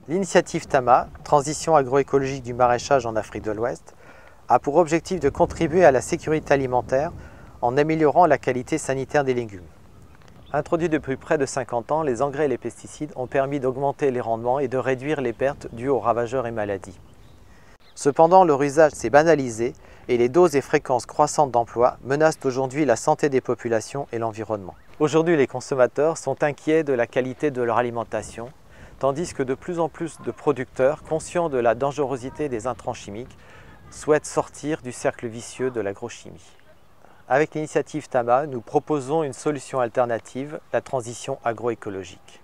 L'initiative TAMA, Transition agroécologique du maraîchage en Afrique de l'Ouest, a pour objectif de contribuer à la sécurité alimentaire en améliorant la qualité sanitaire des légumes. Introduits depuis près de 50 ans, les engrais et les pesticides ont permis d'augmenter les rendements et de réduire les pertes dues aux ravageurs et maladies. Cependant, leur usage s'est banalisé et les doses et fréquences croissantes d'emploi menacent aujourd'hui la santé des populations et l'environnement. Aujourd'hui, les consommateurs sont inquiets de la qualité de leur alimentation, tandis que de plus en plus de producteurs, conscients de la dangerosité des intrants chimiques, souhaitent sortir du cercle vicieux de l'agrochimie. Avec l'initiative TAMA, nous proposons une solution alternative, la transition agroécologique.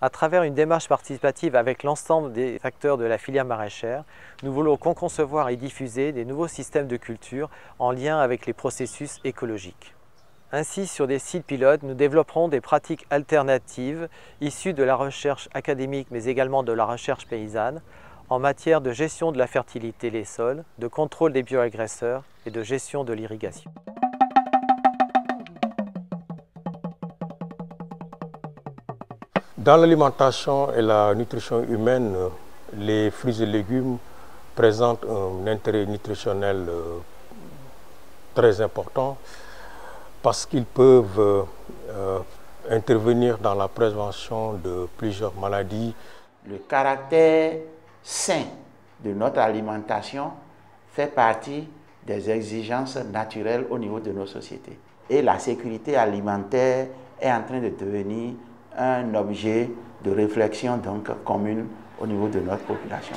À travers une démarche participative avec l'ensemble des acteurs de la filière maraîchère, nous voulons co-concevoir et diffuser des nouveaux systèmes de culture en lien avec les processus écologiques. Ainsi, sur des sites pilotes, nous développerons des pratiques alternatives issues de la recherche académique mais également de la recherche paysanne en matière de gestion de la fertilité des sols, de contrôle des bioagresseurs et de gestion de l'irrigation. Dans l'alimentation et la nutrition humaine, les fruits et légumes présentent un intérêt nutritionnel très important parce qu'ils peuvent intervenir dans la prévention de plusieurs maladies. Le caractère sain de notre alimentation fait partie des exigences naturelles au niveau de nos sociétés. Et la sécurité alimentaire est en train de devenir un objet de réflexion donc commune au niveau de notre population.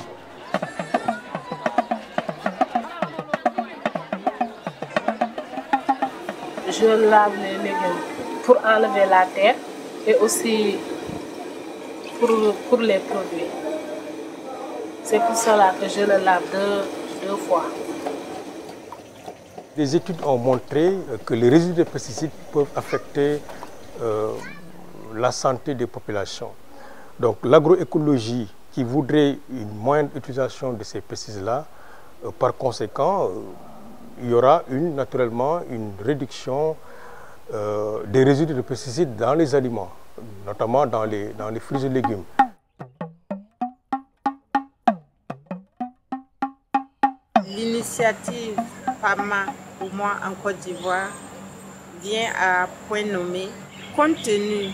Je lave les légumes pour enlever la terre et aussi pour les produire. C'est pour cela que je le lave deux fois. Des études ont montré que les résidus de pesticides peuvent affecter la santé des populations. Donc l'agroécologie qui voudrait une moindre utilisation de ces pesticides-là, par conséquent, il y aura naturellement une réduction des résidus de pesticides dans les aliments, notamment dans les fruits et légumes. L'initiative PAMA pour moi en Côte d'Ivoire vient à point nommé compte tenu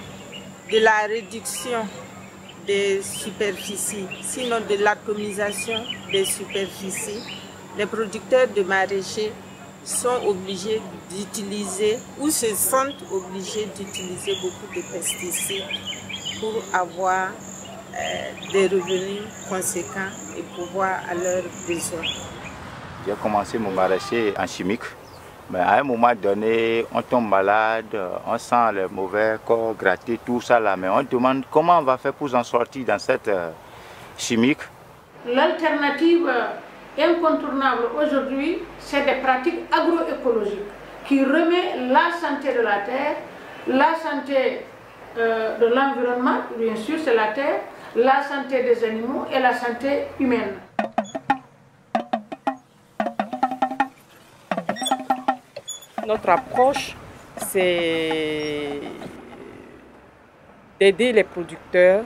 de la réduction des superficies, sinon de l'atomisation des superficies. Les producteurs de maraîchers sont obligés d'utiliser ou se sentent obligés d'utiliser beaucoup de pesticides pour avoir des revenus conséquents et pouvoir à leurs besoins. J'ai commencé mon maraîcher en chimique, mais à un moment donné, on tombe malade, on sent le mauvais corps gratter, tout ça là, mais on demande comment on va faire pour en sortir dans cette chimique. L'alternative incontournable aujourd'hui, c'est des pratiques agroécologiques qui remettent la santé de la terre, la santé de l'environnement, bien sûr c'est la terre, la santé des animaux et la santé humaine. Notre approche, c'est d'aider les producteurs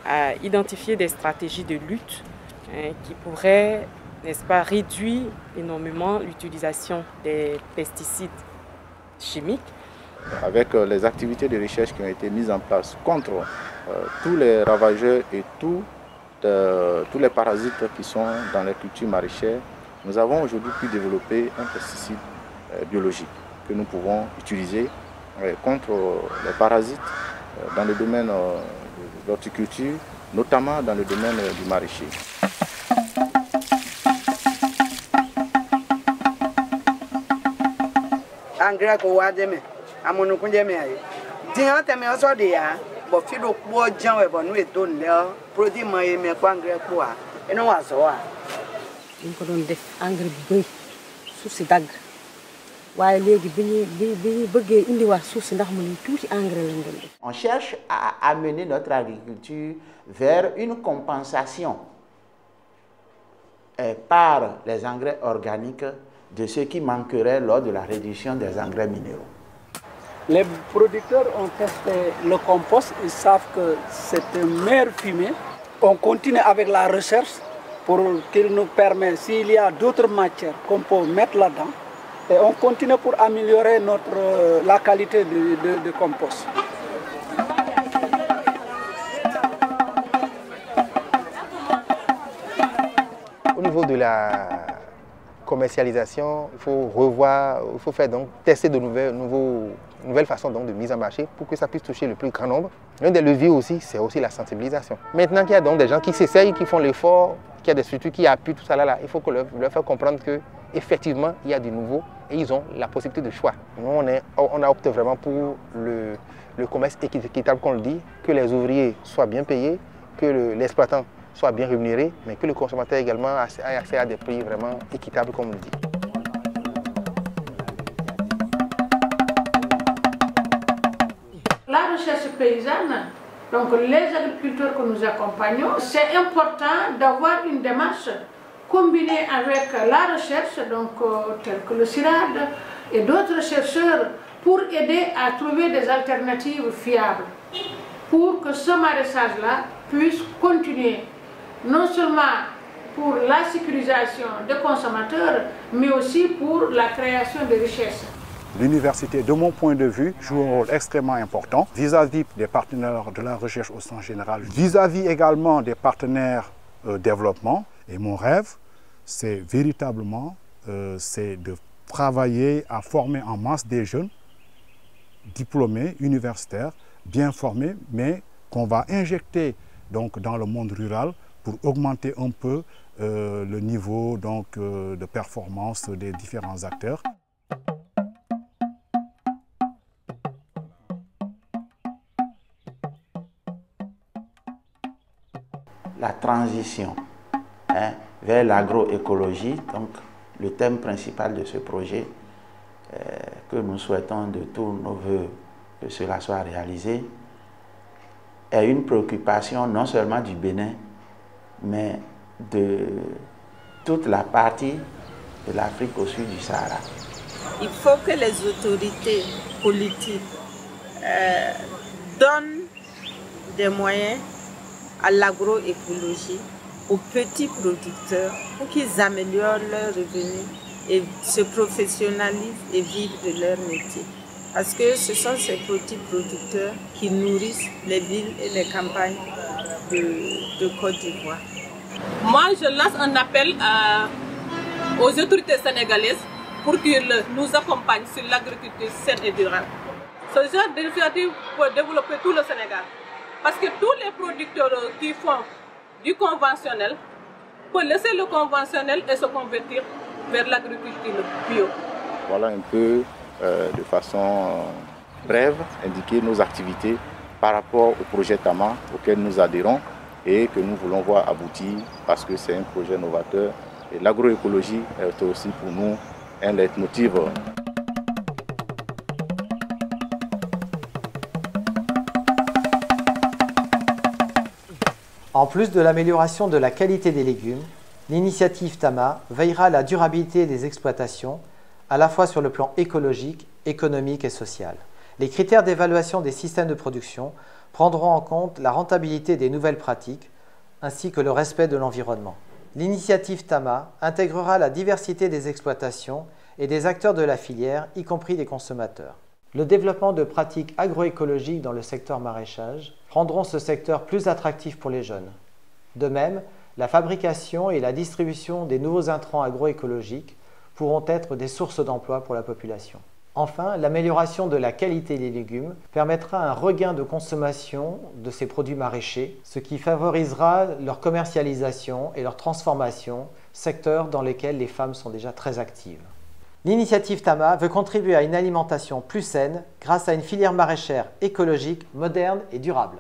à identifier des stratégies de lutte qui pourraient, n'est-ce pas, réduire énormément l'utilisation des pesticides chimiques. Avec les activités de recherche qui ont été mises en place contre tous les ravageurs et tous les parasites qui sont dans les cultures maraîchères, nous avons aujourd'hui pu développer un pesticide biologique que nous pouvons utiliser contre les parasites dans le domaine de l'horticulture, notamment dans le domaine du maraîcher. Engrais ko wademe amonu kunjeme ayi dihan teme oso de ya bo fi do po jan we bo nu eto nle produit mo e me ko engrais ko a eno wa so wa ñu ko doon def engrais bu beuy suuf si dag waye légui bi bëggé indi wa suuf si ndax mu ni touti engrais lañ doon def. On cherche à amener notre agriculture vers une compensation par les engrais organiques de ce qui manquerait lors de la réduction des engrais minéraux. Les producteurs ont testé le compost, ils savent que c'est une meilleure fumée On continue avec la recherche pour qu'il nous permette, s'il y a d'autres matières qu'on peut mettre là-dedans, et on continue pour améliorer la qualité de compost. Au niveau de la commercialisation, il faut revoir, il faut faire donc tester de nouvelles façons donc de mise en marché pour que ça puisse toucher le plus grand nombre. L'un des leviers aussi, c'est aussi la sensibilisation. Maintenant qu'il y a donc des gens qui s'essayent, qui font l'effort, qu'il y a des structures qui appuient tout ça là, il faut leur faire comprendre qu'effectivement, il y a du nouveau et ils ont la possibilité de choix. Nous, on a opté vraiment pour le commerce équitable, qu'on le dit, que les ouvriers soient bien payés, que l'exploitant soit bien rémunéré, mais que le consommateur également ait accès à des prix vraiment équitables, comme on le dit. La recherche paysanne, donc les agriculteurs que nous accompagnons, c'est important d'avoir une démarche combinée avec la recherche, donc telle que le CIRAD et d'autres chercheurs, pour aider à trouver des alternatives fiables, pour que ce maraîchage-là puisse continuer, non seulement pour la sécurisation des consommateurs, mais aussi pour la création de richesses. L'université, de mon point de vue, joue un rôle extrêmement important vis-à-vis des partenaires de la recherche au sens général, vis-à-vis également des partenaires développement. Et mon rêve, c'est véritablement c'est de travailler à former en masse des jeunes diplômés, universitaires, bien formés, mais qu'on va injecter donc, dans le monde rural pour augmenter un peu le niveau donc, de performance des différents acteurs. La transition vers l'agroécologie, donc le thème principal de ce projet, que nous souhaitons de tous nos voeux que cela soit réalisé, est une préoccupation non seulement du Bénin, mais de toute la partie de l'Afrique au sud du Sahara. Il faut que les autorités politiques donnent des moyens à l'agroécologie, aux petits producteurs, pour qu'ils améliorent leurs revenus et se professionnalisent et vivent de leur métier. Parce que ce sont ces petits producteurs qui nourrissent les villes et les campagnes de Côte d'Ivoire. Moi, je lance un appel aux autorités sénégalaises pour qu'ils nous accompagnent sur l'agriculture saine et durable. Ce genre d'initiative peut développer tout le Sénégal. Parce que tous les producteurs qui font du conventionnel peuvent laisser le conventionnel et se convertir vers l'agriculture bio. Voilà un peu de façon brève indiquer nos activités par rapport au projet TAMA auquel nous adhérons et que nous voulons voir aboutir parce que c'est un projet novateur et l'agroécologie est aussi pour nous un leitmotiv. En plus de l'amélioration de la qualité des légumes, l'initiative TAMA veillera à la durabilité des exploitations, à la fois sur le plan écologique, économique et social. Les critères d'évaluation des systèmes de production prendront en compte la rentabilité des nouvelles pratiques, ainsi que le respect de l'environnement. L'initiative TAMA intégrera la diversité des exploitations et des acteurs de la filière, y compris des consommateurs. Le développement de pratiques agroécologiques dans le secteur maraîchage rendront ce secteur plus attractif pour les jeunes. De même, la fabrication et la distribution des nouveaux intrants agroécologiques pourront être des sources d'emploi pour la population. Enfin, l'amélioration de la qualité des légumes permettra un regain de consommation de ces produits maraîchers, ce qui favorisera leur commercialisation et leur transformation, secteurs dans lesquels les femmes sont déjà très actives. L'initiative TAMA veut contribuer à une alimentation plus saine grâce à une filière maraîchère écologique, moderne et durable.